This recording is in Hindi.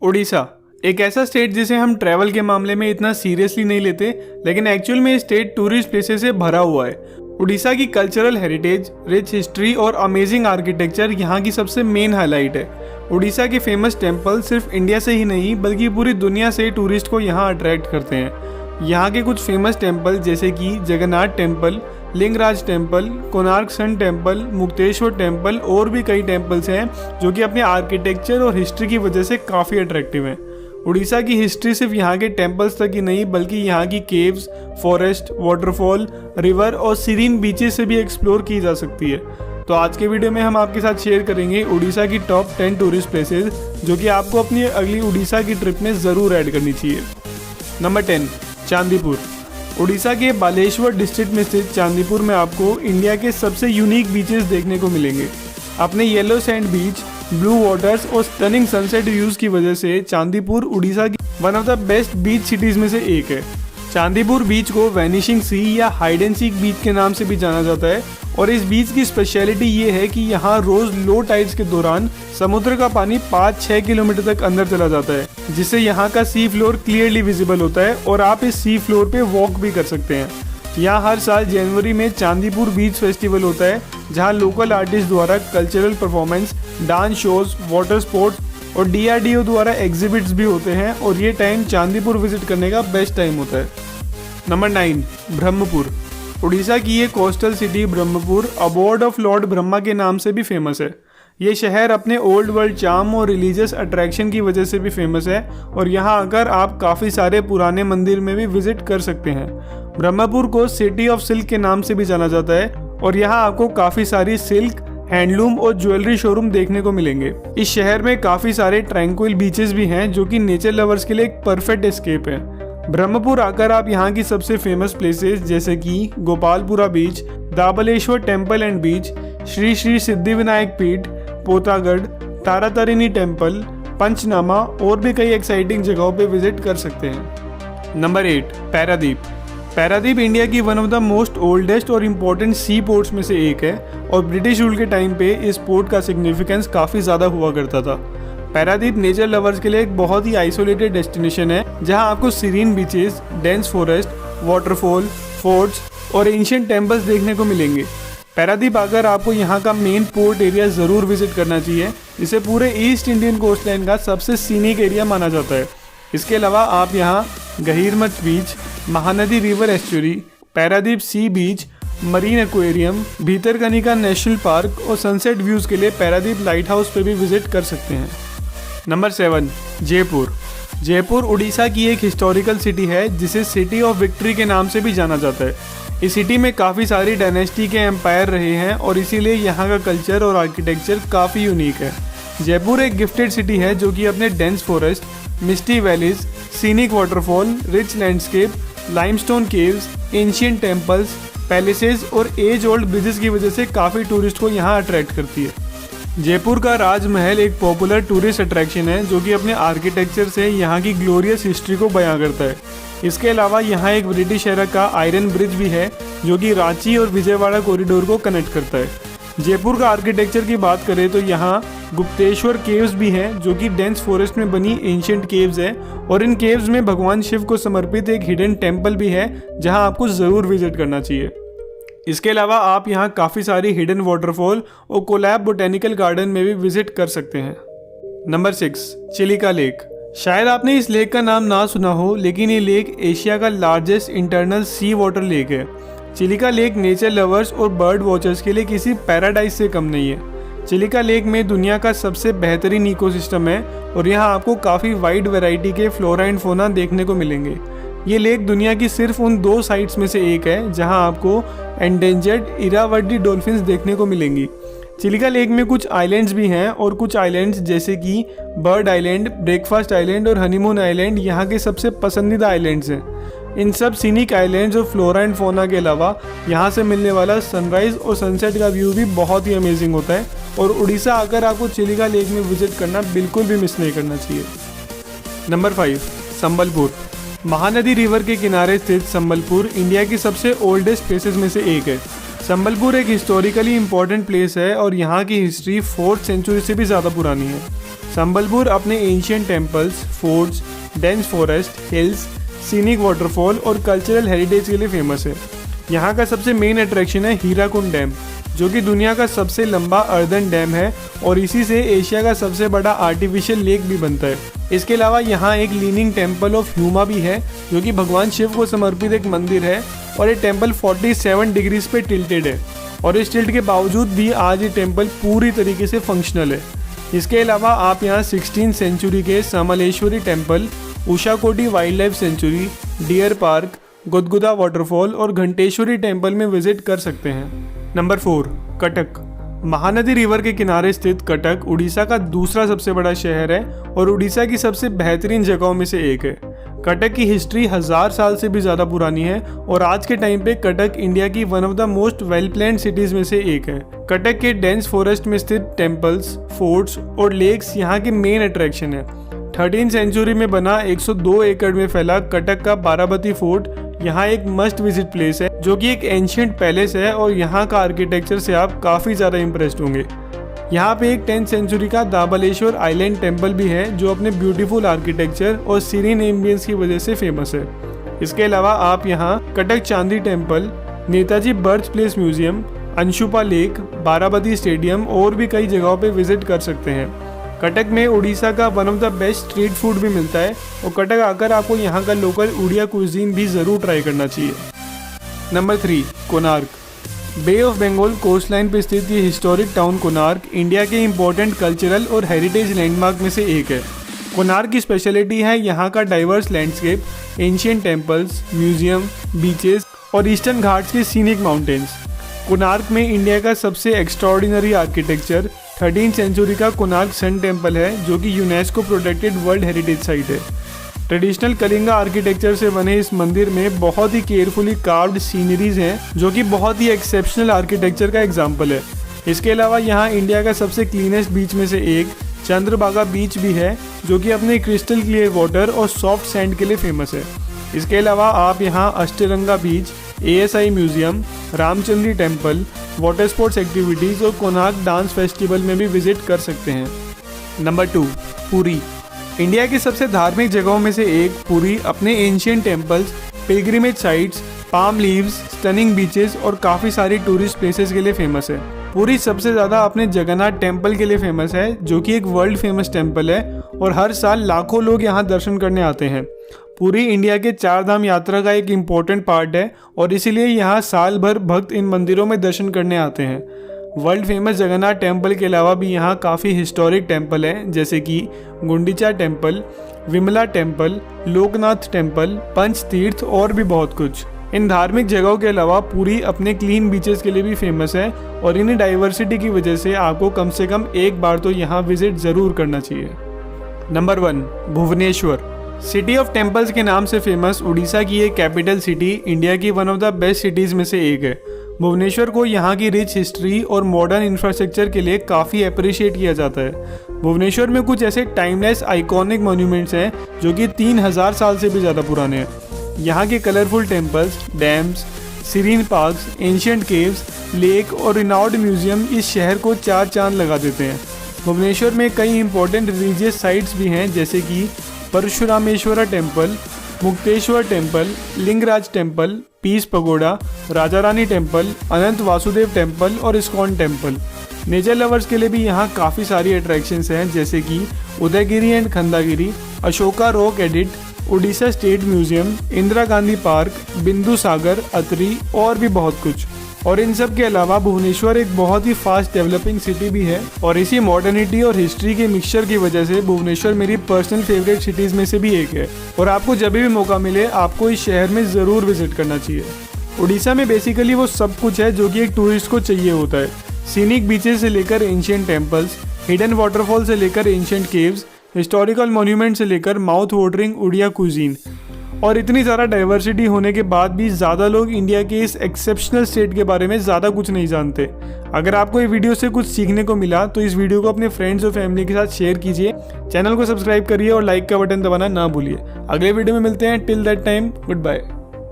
उड़ीसा एक ऐसा स्टेट जिसे हम ट्रैवल के मामले में इतना सीरियसली नहीं लेते, लेकिन एक्चुअल में ये स्टेट टूरिस्ट प्लेसेस से भरा हुआ है। उड़ीसा की कल्चरल हेरिटेज, रिच हिस्ट्री और अमेजिंग आर्किटेक्चर यहाँ की सबसे मेन हाईलाइट है। उड़ीसा के फेमस टेम्पल सिर्फ इंडिया से ही नहीं बल्कि पूरी दुनिया से टूरिस्ट को यहाँ अट्रैक्ट करते हैं। यहाँ के कुछ फेमस टेम्पल जैसे कि Jagannath temple, Lingaraj temple, Konark sun temple, Mukteshwar temple और भी कई टेम्पल्स हैं जो कि अपने आर्किटेक्चर और हिस्ट्री की वजह से काफ़ी अट्रैक्टिव हैं। उड़ीसा की हिस्ट्री सिर्फ यहाँ के टेम्पल्स तक ही नहीं बल्कि यहाँ की केव्स, फॉरेस्ट, वाटरफॉल, रिवर और सीरीन बीचेस से भी एक्सप्लोर की जा सकती है। तो आज के वीडियो में हम आपके साथ शेयर करेंगे उड़ीसा की टॉप 10 टूरिस्ट प्लेसेस जो कि आपको अपनी अगली उड़ीसा की ट्रिप में ज़रूर ऐड करनी चाहिए। नंबर 10, चांदीपुर। उड़ीसा के बालेश्वर डिस्ट्रिक्ट में स्थित चांदीपुर में आपको इंडिया के सबसे यूनिक बीचेस देखने को मिलेंगे। अपने yellow sand beach, blue waters और स्टनिंग सनसेट व्यूज की वजह से चांदीपुर उड़ीसा की one of the best beach cities में से एक है। चांदीपुर बीच को वैनिशिंग सी या हाइड एंड सीक बीच के नाम से भी जाना जाता है और इस बीच की स्पेशलिटी ये है कि यहाँ रोज लो टाइड्स के दौरान समुद्र का पानी 5-6 किलोमीटर तक अंदर चला जाता है, जिससे यहाँ का सी फ्लोर क्लियरली विजिबल होता है और आप इस सी फ्लोर पे वॉक भी कर सकते हैं। यहाँ हर साल जनवरी में चांदीपुर बीच फेस्टिवल होता है जहाँ लोकल आर्टिस्ट द्वारा cultural performance, dance shows, water sports और DRDO द्वारा एग्जिबिट्स भी होते हैं और ये टाइम चांदीपुर विजिट करने का बेस्ट टाइम होता है। नंबर 9, ब्रह्मपुर। उड़ीसा की ये coastal city Brahmapur abode of lord Brahma के नाम से भी फेमस है। ये शहर अपने ओल्ड वर्ल्ड चार्म और रिलीजियस अट्रैक्शन की वजह से भी फेमस है और यहाँ आकर आप काफ़ी सारे पुराने मंदिर में भी विजिट कर सकते हैं। ब्रह्मपुर को सिटी ऑफ सिल्क के नाम से भी जाना जाता है और यहाँ आपको काफ़ी सारी सिल्क, हैंडलूम और ज्वेलरी शोरूम देखने को मिलेंगे। इस शहर में काफ़ी सारे ट्रैंक्विल बीचेस भी हैं जो कि नेचर लवर्स के लिए एक परफेक्ट एस्केप है। ब्रह्मपुर आकर आप यहाँ की सबसे फेमस प्लेसेस जैसे कि गोपालपुरा बीच, दाबलेश्वर टेम्पल एंड बीच, श्री श्री सिद्धिविनायक पीठ, पोतागढ़, तारातारिणी टेम्पल, पंचनामा और भी कई एक्साइटिंग जगहों पे विजिट कर सकते हैं। नंबर 8, पारादीप। पारादीप इंडिया की one of the most oldest और इम्पोर्टेंट सी पोर्ट्स में से एक है और ब्रिटिश रूल के टाइम पे इस पोर्ट का सिग्निफिकेंस काफ़ी ज़्यादा हुआ करता था। पारादीप नेचर लवर्स के लिए एक बहुत ही आइसोलेटेड डेस्टिनेशन है जहां आपको serene beaches, dense forest, waterfall, forts और एंशिएंट टेम्पल्स देखने को मिलेंगे। पारादीप आकर आपको यहाँ का मेन पोर्ट एरिया ज़रूर विजिट करना चाहिए, जिसे पूरे ईस्ट इंडियन कोस्ट लाइन का सबसे सीनिक एरिया माना जाता है। इसके अलावा आप यहाँ Gahirmatha beach, Mahanadi river estuary, Paradip sea beach, marine aquarium, Bhitarkanika national park और सनसेट व्यूज़ के लिए पारादीप लाइट हाउस पे भी विजिट कर सकते हैं। नंबर 7, जयपुर। जयपुर उड़ीसा की एक हिस्टोरिकल सिटी है जिसे सिटी ऑफ विक्ट्री के नाम से भी जाना जाता है। इस सिटी में काफ़ी सारी डायनेस्टी के एम्पायर रहे हैं और इसीलिए यहाँ का कल्चर और आर्किटेक्चर काफ़ी यूनिक है। जयपुर एक गिफ्टेड सिटी है जो कि अपने dense forest, misty valleys, scenic waterfall, rich landscape, limestone caves, ancient temples, palaces और एज ओल्ड ब्रिजेस की वजह से काफ़ी टूरिस्ट को यहाँ अट्रैक्ट करती है। जयपुर का राजमहल एक पॉपुलर टूरिस्ट अट्रैक्शन है जो कि अपने आर्किटेक्चर से यहाँ की ग्लोरियस हिस्ट्री को बयां करता है। इसके अलावा यहाँ एक ब्रिटिश एरा का आयरन ब्रिज भी है जो कि रांची और विजयवाड़ा कॉरिडोर को कनेक्ट करता है। जयपुर का आर्किटेक्चर की बात करें तो यहाँ गुप्तेश्वर केव्स भी हैं जो कि डेंस फॉरेस्ट में बनी एंशिएंट केव्स हैं और इन केव्स में भगवान शिव को समर्पित एक हिडन टेम्पल भी है जहाँ आपको ज़रूर विजिट करना चाहिए। इसके अलावा आप यहाँ काफ़ी सारी हिडन वाटरफॉल और कोलैब बोटेनिकल गार्डन में भी विजिट कर सकते हैं। Number 6, Chilika lake. शायद आपने इस लेक का नाम ना सुना हो, लेकिन ये लेक एशिया का largest internal sea water lake है। चिलिका लेक नेचर लवर्स और बर्ड वॉचर्स के लिए किसी पैराडाइज से कम नहीं है। चिलिका लेक में दुनिया का सबसे बेहतरीन इकोसिस्टम है और यहाँ आपको काफ़ी वाइड वैरायटी के फ्लोरा एंड फोना देखने को मिलेंगे। ये लेक दुनिया की सिर्फ उन 2 साइट्स में से एक है जहां आपको एंडेंजर्ड इरावदी डॉल्फिन्स देखने को मिलेंगी। चिलिका लेक में कुछ आइलैंड्स भी हैं और कुछ आइलैंड्स जैसे कि बर्ड आइलैंड, ब्रेकफास्ट आइलैंड और हनीमून आइलैंड यहाँ के सबसे पसंदीदा आइलैंड्स हैं। इन सब सीनिक आइलैंड्स और फ्लोरा एंड फोना के अलावा यहाँ से मिलने वाला सनराइज़ और सनसेट का व्यू भी बहुत ही अमेजिंग होता है और उड़ीसा आकर आपको चिलिका लेक में विजिट करना बिल्कुल भी मिस नहीं करना चाहिए। नंबर 5, संबलपुर। महानदी रिवर के किनारे स्थित संबलपुर इंडिया की सबसे ओल्डेस्ट प्लेसेस में से एक है। संबलपुर एक हिस्टोरिकली इम्पोर्टेंट प्लेस है और यहाँ की हिस्ट्री 4th सेंचुरी से भी ज़्यादा पुरानी है। संबलपुर अपने ancient temples, forts, dense forest, hills, scenic waterfall और कल्चरल हेरिटेज के लिए फेमस है। यहाँ का सबसे मेन अट्रैक्शन है हीराकुंड डैम, जो कि दुनिया का सबसे लंबा अर्दन डैम है और इसी से एशिया का सबसे बड़ा आर्टिफिशियल लेक भी बनता है। इसके अलावा यहाँ एक लीनिंग टेम्पल ऑफ ह्यूमा भी है, जो कि भगवान शिव को समर्पित एक मंदिर है और ये टेम्पल 47 डिग्रीज पे टिल्टेड है और इस टिल्ट के बावजूद भी आज ये टेम्पल पूरी तरीके से फंक्शनल है। इसके अलावा आप यहाँ 16th सेंचुरी के Samaleswari temple, Ushakothi wildlife sanctuary, deer park, Gudguda waterfall और घंटेश्वरी टेम्पल में विजिट कर सकते हैं। नंबर 4, कटक। महानदी रिवर के किनारे स्थित कटक उड़ीसा का दूसरा सबसे बड़ा शहर है और उड़ीसा की सबसे बेहतरीन जगहों में से एक है। कटक की हिस्ट्री 1000 साल से भी ज़्यादा पुरानी है और आज के टाइम पे कटक इंडिया की one of the most well planned cities में से एक है। कटक के डेंस फॉरेस्ट में स्थित टेम्पल्स, फोर्ट्स और लेक्स यहाँ के मेन अट्रैक्शन है। 13th सेंचुरी में बना 102 एकड़ में फैला कटक का बाराबती फोर्ट यहाँ एक मस्ट विजिट प्लेस है, जो कि एक एंशियंट पैलेस है और यहाँ का आर्किटेक्चर से आप काफ़ी ज़्यादा इम्प्रेस्ड होंगे। यहाँ पे एक 10th सेंचुरी का दाबलेश्वर आइलैंड टेम्पल भी है, जो अपने ब्यूटीफुल आर्किटेक्चर और सीरीन एम्बियंस की वजह से फेमस है। इसके अलावा आप यहाँ Cuttack Chandi temple, Netaji birth place museum, Anshupa lake, Barabati stadium और भी कई जगहों पे विजिट कर सकते हैं। कटक में उड़ीसा का one of the best street food भी मिलता है और कटक आकर आपको यहाँ का लोकल उड़िया कुजीन भी ज़रूर ट्राई करना चाहिए। Number 3, Konark. Bay of Bengal coast line पर स्थित ये हिस्टोरिक टाउन कोणार्क इंडिया के इम्पोर्टेंट कल्चरल और हेरिटेज लैंडमार्क में से एक है। कोणार्क की स्पेशलिटी है यहाँ का diverse landscape, ancient temples, museum, beaches और ईस्टर्न घाट्स के सीनिक माउंटेन्स। कोणार्क में इंडिया का सबसे एक्स्ट्राऑर्डिनरी आर्किटेक्चर 13th सेंचुरी का कोणार्क सन टेम्पल है, जो कि UNESCO protected world heritage site है। ट्रेडिशनल कलिंगा आर्किटेक्चर से बने इस मंदिर में बहुत ही केयरफुली कार्व्ड सीनरीज हैं, जो कि बहुत ही एक्सेप्शनल आर्किटेक्चर का एग्जाम्पल है। इसके अलावा यहाँ इंडिया का सबसे क्लीनेस्ट बीच में से एक चंद्रभागा बीच भी है, जो कि अपने क्रिस्टल क्लियर वाटर और सॉफ्ट सैंड के लिए फेमस है। इसके अलावा आप यहाँ Astaranga beach, ASI museum, Ramchandi temple, water sports activities और कोणार्क डांस फेस्टिवल में भी विजिट कर सकते हैं। नंबर 2, पुरी। इंडिया की सबसे धार्मिक जगहों में से एक पुरी अपने ancient temples, pilgrimage sites, palm leaves, stunning beaches और काफ़ी सारी टूरिस्ट प्लेसेस के लिए फेमस है। पुरी सबसे ज़्यादा अपने जगन्नाथ टेम्पल के लिए फेमस है, जो कि एक वर्ल्ड फेमस टेम्पल है और हर साल लाखों लोग यहाँ दर्शन करने आते हैं। पुरी इंडिया के 4 धाम यात्रा का एक इम्पोर्टेंट पार्ट है और इसीलिए यहाँ साल भर भक्त इन मंदिरों में दर्शन करने आते हैं। वर्ल्ड फेमस जगन्नाथ टेम्पल के अलावा भी यहाँ काफ़ी हिस्टोरिक टेम्पल हैं, जैसे कि Gundicha temple, Vimala temple, Loknath temple, Panchatirtha और भी बहुत कुछ। इन धार्मिक जगहों के अलावा पुरी अपने क्लीन बीचेस के लिए भी फेमस है और इन्हीं डाइवर्सिटी की वजह से आपको कम से कम एक बार तो यहाँ विजिट ज़रूर करना चाहिए। Number 1, Bhubaneswar. City of temples के नाम से फेमस उड़ीसा की एक कैपिटल सिटी इंडिया की one of the best cities में से एक है। भुवनेश्वर को यहाँ की रिच हिस्ट्री और मॉडर्न इंफ्रास्ट्रक्चर के लिए काफ़ी अप्रिशिएट किया जाता है। भुवनेश्वर में कुछ ऐसे टाइमलेस आइकॉनिक मॉन्यूमेंट्स हैं जो कि 3000 साल से भी ज़्यादा पुराने हैं। यहाँ के colourful temples, dams, serene parks, ancient caves, lake और रिनाउंड म्यूजियम इस शहर को 4 चांद लगा देते हैं। भुवनेश्वर में कई इंपॉर्टेंट रिलीजियस साइट्स भी हैं, जैसे कि Parashurameswara temple, Mukteshwar temple, Lingaraj temple, peace pagoda, Raja Rani temple, Ananta Vasudev temple और इस्कॉन टेम्पल। नेचर लवर्स के लिए भी यहाँ काफ़ी सारी अट्रैक्शंस हैं, जैसे कि उदयगिरी एंड खंडागिरी, अशोका रॉक एडिट, Odisha state museum, Indira Gandhi park, Bindu Sagar, Atri और भी बहुत कुछ। और इन सब के अलावा भुवनेश्वर एक बहुत ही फास्ट डेवलपिंग सिटी भी है और इसी मॉडर्निटी और हिस्ट्री के मिक्सचर की वजह से भुवनेश्वर मेरी पर्सनल फेवरेट सिटीज़ में से भी एक है और आपको जब भी मौका मिले आपको इस शहर में ज़रूर विजिट करना चाहिए। उड़ीसा में बेसिकली वो सब कुछ है जो कि एक टूरिस्ट को चाहिए होता है। सीनिक बीचेस से लेकर एंशियंट टेम्पल्स, हिडन वाटरफॉल से लेकर एंशियंट केव्स, हिस्टोरिकल मॉन्यूमेंट से लेकर माउथ वाटरिंग उड़िया कुजीन। और इतनी ज़्यादा डाइवर्सिटी होने के बाद भी ज़्यादा लोग इंडिया के इस एक्सेप्शनल स्टेट के बारे में ज़्यादा कुछ नहीं जानते। अगर आपको ये वीडियो से कुछ सीखने को मिला तो इस वीडियो को अपने फ्रेंड्स और फैमिली के साथ शेयर कीजिए, चैनल को सब्सक्राइब करिए और लाइक का बटन दबाना ना भूलिए। अगले वीडियो में मिलते हैं। Till that time, good bye.